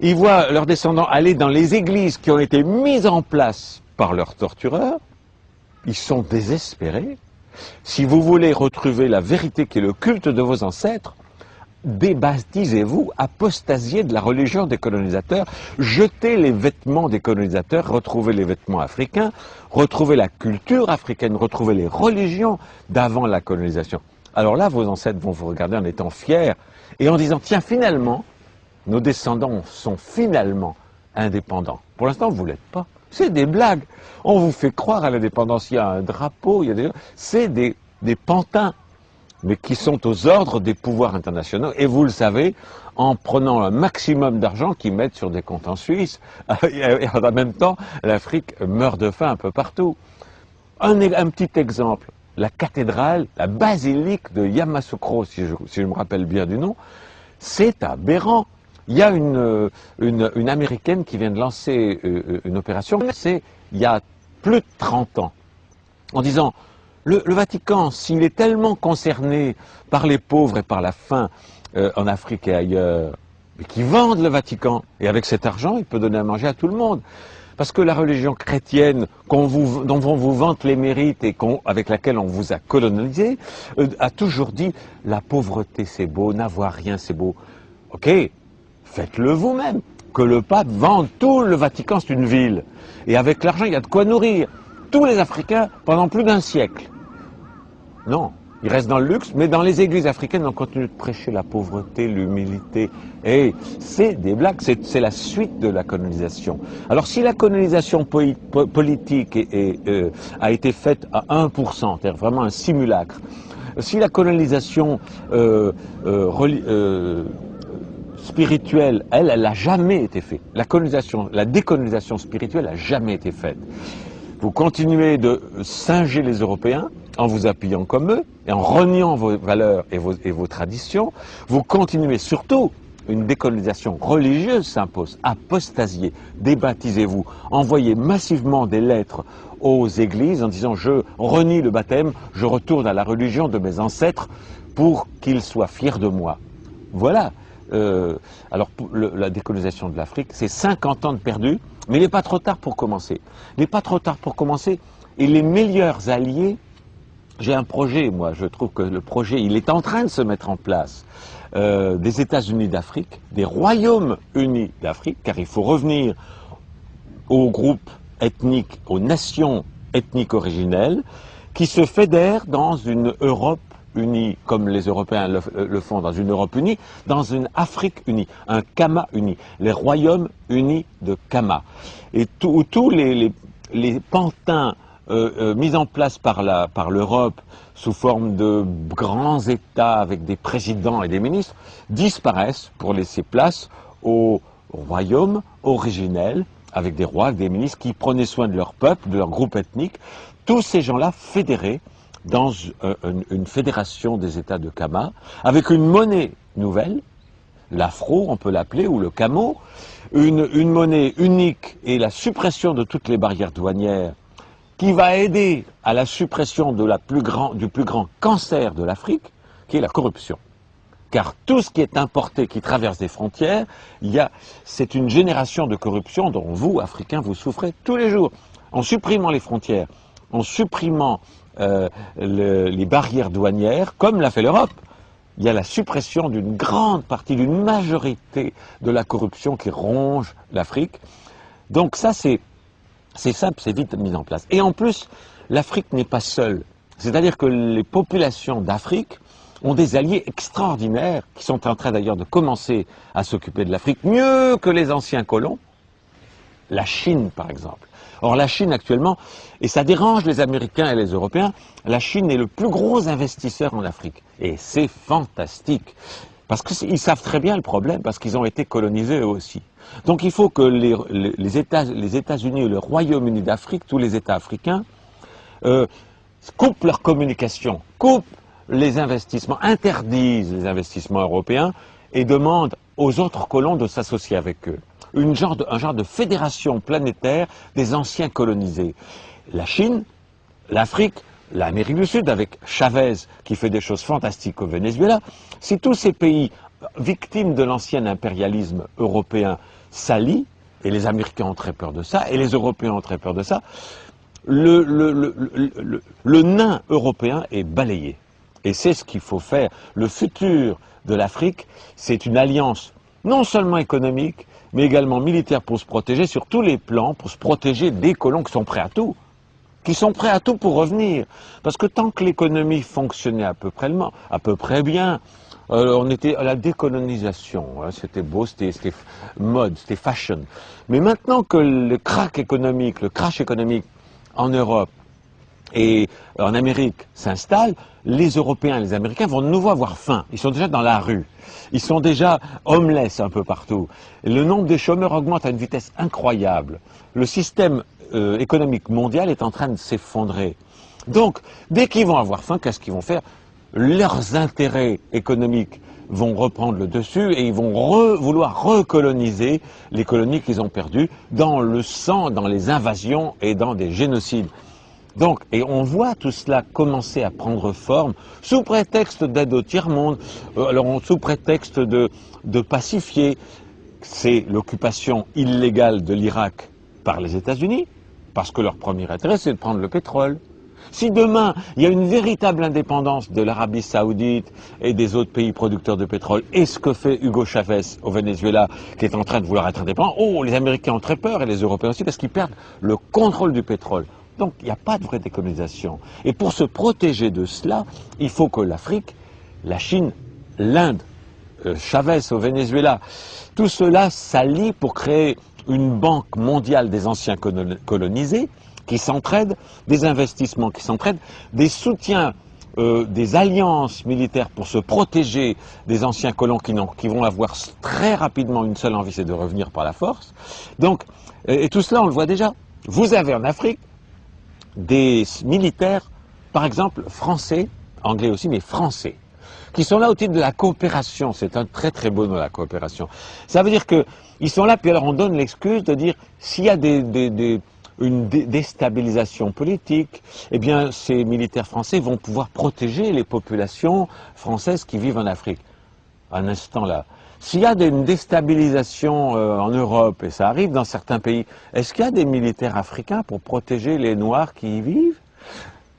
Ils voient leurs descendants aller dans les églises qui ont été mises en place par leurs tortureurs. Ils sont désespérés. Si vous voulez retrouver la vérité qui est le culte de vos ancêtres, débaptisez-vous, apostasiez de la religion des colonisateurs, jetez les vêtements des colonisateurs, retrouvez les vêtements africains, retrouvez la culture africaine, retrouvez les religions d'avant la colonisation. Alors là, vos ancêtres vont vous regarder en étant fiers et en disant, tiens, finalement, nos descendants sont finalement indépendants. Pour l'instant, vous ne l'êtes pas. C'est des blagues. On vous fait croire à l'indépendance. Il y a un drapeau, il y a des... C'est des pantins, mais qui sont aux ordres des pouvoirs internationaux. Et vous le savez, en prenant un maximum d'argent qu'ils mettent sur des comptes en Suisse. Et en même temps, l'Afrique meurt de faim un peu partout. Un petit exemple. La cathédrale, la basilique de Yamoussoukro, si je me rappelle bien du nom, c'est aberrant. Il y a une Américaine qui vient de lancer une opération, c'est il y a plus de 30 ans, en disant, le Vatican, s'il est tellement concerné par les pauvres et par la faim en Afrique et ailleurs, mais qu'ils vendent le Vatican, et avec cet argent, il peut donner à manger à tout le monde. Parce que la religion chrétienne, dont on vous vante les mérites et avec laquelle on vous a colonisé, a toujours dit, la pauvreté c'est beau, n'avoir rien c'est beau. Ok, faites-le vous-même. Que le pape vende tout le Vatican, c'est une ville. Et avec l'argent, il y a de quoi nourrir tous les Africains pendant plus d'un siècle. Non, ils restent dans le luxe, mais dans les églises africaines, on continue de prêcher la pauvreté, l'humilité. Et c'est des blagues, c'est la suite de la colonisation. Alors si la colonisation politique a été faite à 1%, c'est-à-dire vraiment un simulacre, si la colonisation spirituelle, elle n'a jamais été faite. La décolonisation spirituelle n'a jamais été faite. Vous continuez de singer les Européens en vous appuyant comme eux et en reniant vos valeurs et vos traditions. Vous continuez surtout, une décolonisation religieuse s'impose. Apostasiez, débaptisez-vous, envoyez massivement des lettres aux églises en disant je renie le baptême, je retourne à la religion de mes ancêtres pour qu'ils soient fiers de moi. Voilà. Alors la décolonisation de l'Afrique, c'est 50 ans de perdu, mais il n'est pas trop tard pour commencer. Il n'est pas trop tard pour commencer, et les meilleurs alliés, j'ai un projet, moi, je trouve que le projet, il est en train de se mettre en place, des États-Unis d'Afrique, des Royaumes unis d'Afrique, car il faut revenir aux groupes ethniques, aux nations ethniques originelles, qui se fédèrent dans une Europe unis, comme les Européens le font, dans une Europe unie, dans une Afrique unie, un Kama uni, les royaumes unis de Kama. Et tous les pantins mis en place par l'Europe sous forme de grands États avec des présidents et des ministres disparaissent pour laisser place aux royaumes originels avec des rois, avec des ministres qui prenaient soin de leur peuple, de leur groupe ethnique, tous ces gens-là fédérés dans une fédération des États de Kama, avec une monnaie nouvelle, l'afro, on peut l'appeler, ou le camo, une monnaie unique et la suppression de toutes les barrières douanières, qui va aider à la suppression du plus grand cancer de l'Afrique, qui est la corruption. Car tout ce qui est importé, qui traverse des frontières, c'est une génération de corruption dont vous, Africains, vous souffrez tous les jours. En supprimant les frontières, en supprimant les barrières douanières, comme l'a fait l'Europe, il y a la suppression d'une grande partie, d'une majorité de la corruption qui ronge l'Afrique. Donc ça, c'est simple, c'est vite mis en place. Et en plus, l'Afrique n'est pas seule. C'est-à-dire que les populations d'Afrique ont des alliés extraordinaires, qui sont en train d'ailleurs de commencer à s'occuper de l'Afrique, mieux que les anciens colons. La Chine, par exemple. Or, la Chine, actuellement, et ça dérange les Américains et les Européens, la Chine est le plus gros investisseur en Afrique. Et c'est fantastique. Parce qu'ils savent très bien le problème, parce qu'ils ont été colonisés eux aussi. Donc il faut que les États-Unis et le Royaume-Uni d'Afrique, tous les États africains, coupent leur communication, coupent les investissements, interdisent les investissements européens et demandent aux autres colons de s'associer avec eux. Un genre de fédération planétaire des anciens colonisés. La Chine, l'Afrique, l'Amérique du Sud, avec Chavez qui fait des choses fantastiques au Venezuela, si tous ces pays victime de l'ancien impérialisme européen, s'allie, et les Américains ont très peur de ça, et les Européens ont très peur de ça, le nain européen est balayé. Et c'est ce qu'il faut faire. Le futur de l'Afrique, c'est une alliance non seulement économique, mais également militaire pour se protéger sur tous les plans, pour se protéger des colons qui sont prêts à tout. Qui sont prêts à tout pour revenir. Parce que tant que l'économie fonctionnait à peu près bien, on était à la décolonisation, hein, c'était beau, c'était mode, c'était fashion. Mais maintenant que le crash économique en Europe et en Amérique s'installe, les Européens et les Américains vont de nouveau avoir faim. Ils sont déjà dans la rue. Ils sont déjà homeless un peu partout. Le nombre de chômeurs augmente à une vitesse incroyable. Le système économique mondial est en train de s'effondrer. Donc, dès qu'ils vont avoir faim, qu'est-ce qu'ils vont faire? Leurs intérêts économiques vont reprendre le dessus et ils vont vouloir recoloniser les colonies qu'ils ont perdues dans le sang, dans les invasions et dans des génocides. Donc, et on voit tout cela commencer à prendre forme sous prétexte d'aide au tiers-monde, sous prétexte de pacifier. C'est l'occupation illégale de l'Irak par les États-Unis, parce que leur premier intérêt, c'est de prendre le pétrole. Si demain, il y a une véritable indépendance de l'Arabie Saoudite et des autres pays producteurs de pétrole, et ce que fait Hugo Chavez au Venezuela, qui est en train de vouloir être indépendant, les Américains ont très peur, et les Européens aussi, parce qu'ils perdent le contrôle du pétrole. Donc, il n'y a pas de vraie décolonisation. Et pour se protéger de cela, il faut que l'Afrique, la Chine, l'Inde, Chavez au Venezuela, tout cela s'allie pour créer une banque mondiale des anciens colonisés, qui s'entraident, des investissements qui s'entraident, des soutiens, des alliances militaires pour se protéger des anciens colons qui vont avoir très rapidement une seule envie, c'est de revenir par la force. Donc, et tout cela, on le voit déjà. Vous avez en Afrique des militaires, par exemple français, anglais aussi, mais français, qui sont là au titre de la coopération. C'est un très très beau nom, la coopération. Ça veut dire qu'ils sont là, puis alors on donne l'excuse de dire s'il y a une déstabilisation politique, eh bien ces militaires français vont pouvoir protéger les populations françaises qui vivent en Afrique. Un instant là. S'il y a une déstabilisation en Europe, et ça arrive dans certains pays, est-ce qu'il y a des militaires africains pour protéger les Noirs qui y vivent?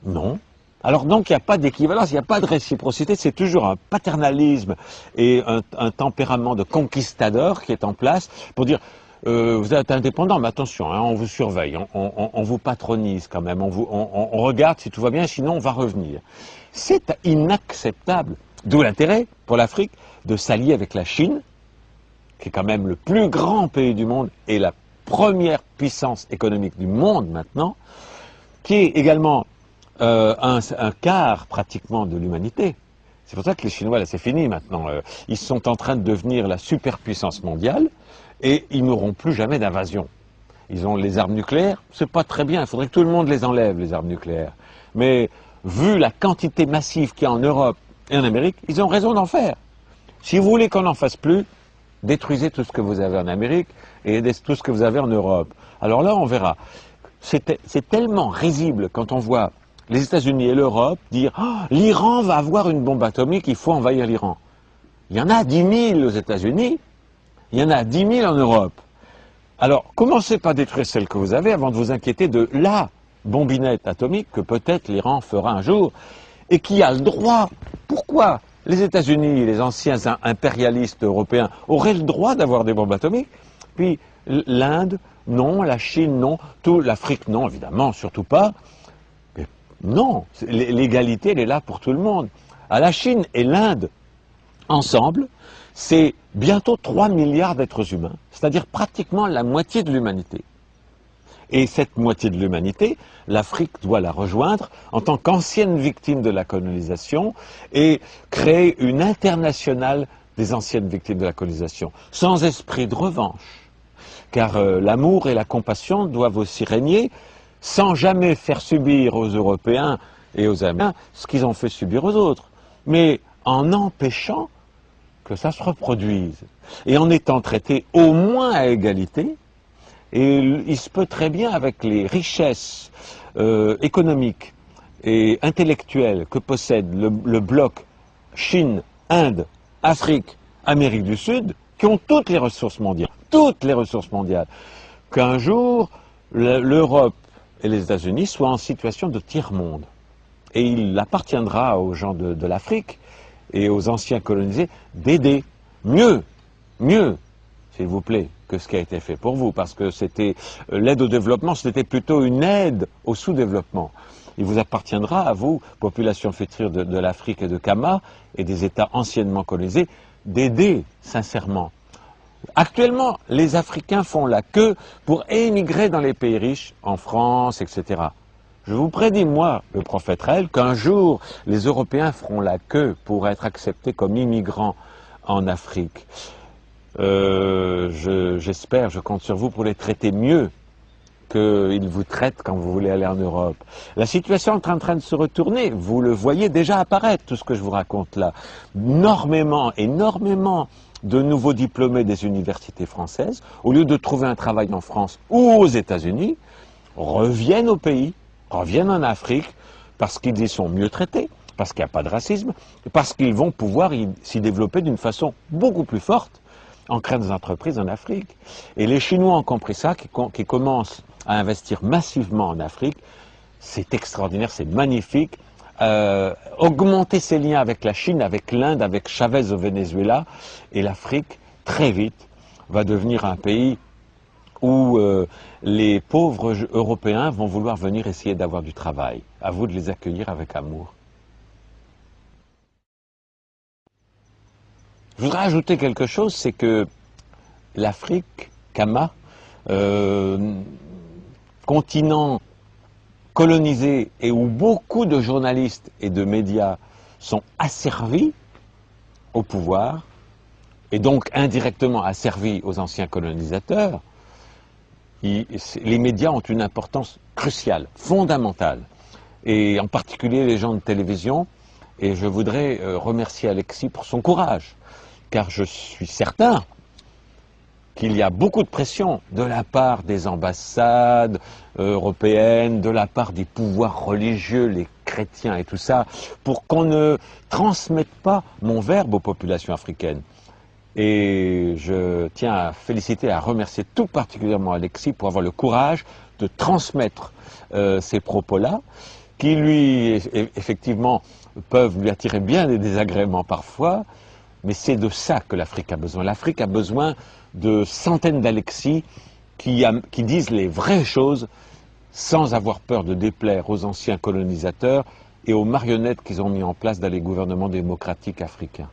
Non. Alors donc il n'y a pas d'équivalence, il n'y a pas de réciprocité, c'est toujours un paternalisme et un tempérament de conquistador qui est en place pour dire vous êtes indépendant, mais attention, hein, on vous surveille, on vous patronise quand même, on regarde si tout va bien, sinon on va revenir. C'est inacceptable, d'où l'intérêt pour l'Afrique de s'allier avec la Chine, qui est quand même le plus grand pays du monde et la première puissance économique du monde maintenant, qui est également un quart pratiquement de l'humanité. C'est pour ça que les Chinois, là c'est fini maintenant, ils sont en train de devenir la superpuissance mondiale et ils n'auront plus jamais d'invasion. Ils ont les armes nucléaires, c'est pas très bien, il faudrait que tout le monde les enlève, les armes nucléaires. Mais vu la quantité massive qu'il y a en Europe et en Amérique, ils ont raison d'en faire. Si vous voulez qu'on n'en fasse plus, détruisez tout ce que vous avez en Amérique et tout ce que vous avez en Europe. Alors là, on verra. C'est tellement risible quand on voit les États-Unis et l'Europe dire oh, « l'Iran va avoir une bombe atomique, il faut envahir l'Iran ». Il y en a 10 000 aux États-Unis, il y en a 10 000 en Europe. Alors, commencez par détruire celle que vous avez avant de vous inquiéter de la bombinette atomique que peut-être l'Iran fera un jour et qui a le droit. Pourquoi les États-Unis et les anciens impérialistes européens auraient le droit d'avoir des bombes atomiques? Puis l'Inde, non, la Chine, non, l'Afrique, non, évidemment, surtout pas. Mais non, l'égalité, elle est là pour tout le monde. À la Chine et l'Inde, ensemble, c'est bientôt 3 milliards d'êtres humains, c'est-à-dire pratiquement la moitié de l'humanité. Et cette moitié de l'humanité, l'Afrique doit la rejoindre en tant qu'ancienne victime de la colonisation et créer une internationale des anciennes victimes de la colonisation, sans esprit de revanche. Car l'amour et la compassion doivent aussi régner, sans jamais faire subir aux Européens et aux Américains ce qu'ils ont fait subir aux autres, mais en empêchant que ça se reproduise, et en étant traités au moins à égalité. Et il se peut très bien, avec les richesses économiques et intellectuelles que possède le bloc Chine, Inde, Afrique, Amérique du Sud, qui ont toutes les ressources mondiales, qu'un jour, l'Europe et les États-Unis soient en situation de tiers-monde. Et il appartiendra aux gens de l'Afrique et aux anciens colonisés d'aider mieux, s'il vous plaît, que ce qui a été fait pour vous, parce que c'était l'aide au développement, c'était plutôt une aide au sous-développement. Il vous appartiendra, à vous, population future de l'Afrique et de Kama, et des États anciennement colonisés, d'aider sincèrement. Actuellement, les Africains font la queue pour émigrer dans les pays riches, en France, etc. Je vous prédis, moi, le prophète Raël, qu'un jour, les Européens feront la queue pour être acceptés comme immigrants en Afrique. J'espère, je compte sur vous pour les traiter mieux qu'ils vous traitent quand vous voulez aller en Europe. La situation est en train de se retourner, vous le voyez déjà apparaître, tout ce que je vous raconte là. Énormément de nouveaux diplômés des universités françaises, au lieu de trouver un travail en France ou aux États-Unis, reviennent au pays, reviennent en Afrique, parce qu'ils y sont mieux traités, parce qu'il n'y a pas de racisme, parce qu'ils vont pouvoir s'y développer d'une façon beaucoup plus forte, en créant des entreprises en Afrique. Et les Chinois ont compris ça, qui commencent à investir massivement en Afrique. C'est extraordinaire, c'est magnifique. Augmenter ses liens avec la Chine, avec l'Inde, avec Chavez au Venezuela, et l'Afrique, très vite, va devenir un pays où les pauvres Européens vont vouloir venir essayer d'avoir du travail. À vous de les accueillir avec amour. Je voudrais ajouter quelque chose, c'est que l'Afrique, Kama, continent colonisé et où beaucoup de journalistes et de médias sont asservis au pouvoir, et donc indirectement asservis aux anciens colonisateurs, les médias ont une importance cruciale, fondamentale, et en particulier les gens de télévision, et je voudrais remercier Alexis pour son courage, car je suis certain qu'il y a beaucoup de pression de la part des ambassades européennes, de la part des pouvoirs religieux, les chrétiens et tout ça, pour qu'on ne transmette pas mon verbe aux populations africaines. Et je tiens à féliciter, à remercier tout particulièrement Alexis pour avoir le courage de transmettre ces propos-là, qui lui, effectivement, peuvent lui attirer bien des désagréments parfois, mais c'est de ça que l'Afrique a besoin. L'Afrique a besoin de centaines d'Alexis qui disent les vraies choses sans avoir peur de déplaire aux anciens colonisateurs et aux marionnettes qu'ils ont mis en place dans les gouvernements démocratiques africains.